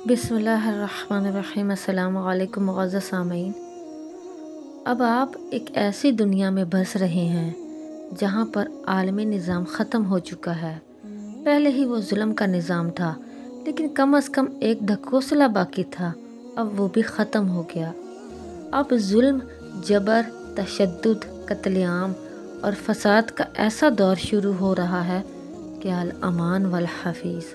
بسم اللہ الرحمن الرحیم۔ السلام علیکم معزز سامعین۔ اب آپ ایک ایسی دنیا میں بس رہے ہیں جہاں پر عالمی نظام ختم ہو چکا ہے۔ پہلے ہی وہ ظلم کا نظام تھا، لیکن کم از کم ایک ڈھکوسلا باقی تھا، اب وہ بھی ختم ہو گیا۔ اب ظلم، جبر، تشدد، قتل عام اور فساد کا ایسا دور شروع ہو رہا ہے کہ الامان والحفیظ۔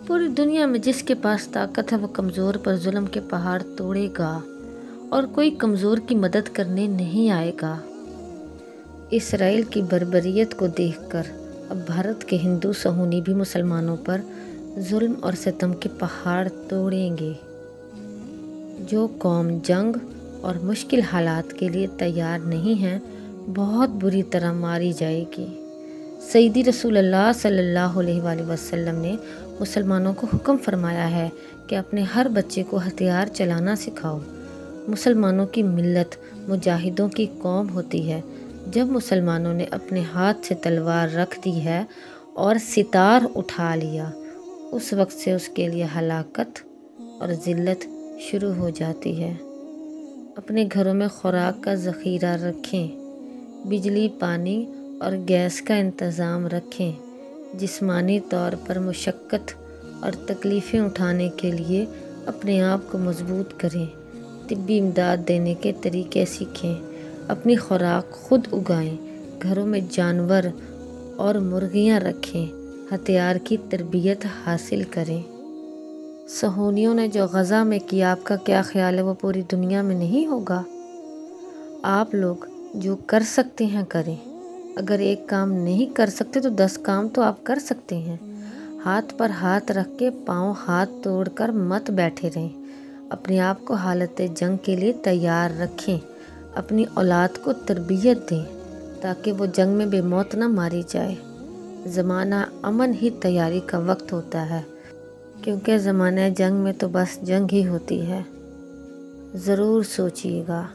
پوری دنیا میں جس کے پاس طاقت ہے وہ کمزور پر ظلم کے پہاڑ توڑے گا اور کوئی کمزور کی مدد کرنے نہیں آئے گا۔ اسرائیل کی بربریت کو دیکھ کر اب بھارت کے ہندو صہیونی بھی مسلمانوں پر ظلم اور ستم کے پہاڑ توڑیں گے۔ جو قوم جنگ اور مشکل حالات کے لیے تیار نہیں ہے، بہت بری طرح ماری جائے گی۔ سیدی رسول اللہ صلی اللہ علیہ وآلہ وسلم نے مسلمانوں کو حکم فرمایا ہے کہ اپنے ہر بچے کو ہتھیار چلانا سکھاؤ۔ مسلمانوں کی ملت مجاہدوں کی قوم ہوتی ہے۔ جب مسلمانوں نے اپنے ہاتھ سے تلوار رکھ دی ہے اور ستار اٹھا لیا، اس وقت سے اس کے لیے ہلاکت اور ذلت شروع ہو جاتی ہے۔ اپنے گھروں میں خوراک کا ذخیرہ رکھیں، بجلی، پانی اور گیس کا انتظام رکھیں۔ جسمانی طور پر مشقت اور تکلیفیں اٹھانے کے لیے اپنے آپ کو مضبوط کریں۔ طبی امداد دینے کے طریقے سیکھیں۔ اپنی خوراک خود اگائیں۔ گھروں میں جانور اور مرغیاں رکھیں۔ ہتھیار کی تربیت حاصل کریں۔ صہیونیوں نے جو غزہ میں کیا، آپ کا کیا خیال ہے وہ پوری دنیا میں نہیں ہوگا؟ آپ لوگ جو کر سکتے ہیں کریں۔ اگر ایک کام نہیں کر سکتے تو 10 کام تو آپ کر سکتے ہیں۔ ہاتھ پر ہاتھ رکھ کے پاؤں ہاتھ توڑ کر مت بیٹھے رہیں۔ اپنے آپ کو حالت جنگ کے لیے تیار رکھیں۔ اپنی اولاد کو تربیت دیں تاکہ وہ جنگ میں بے موت نہ ماری جائے۔ زمانہ امن ہی تیاری کا وقت ہوتا ہے، کیونکہ زمانہ جنگ میں تو بس جنگ ہی ہوتی ہے۔ ضرور سوچیے گا۔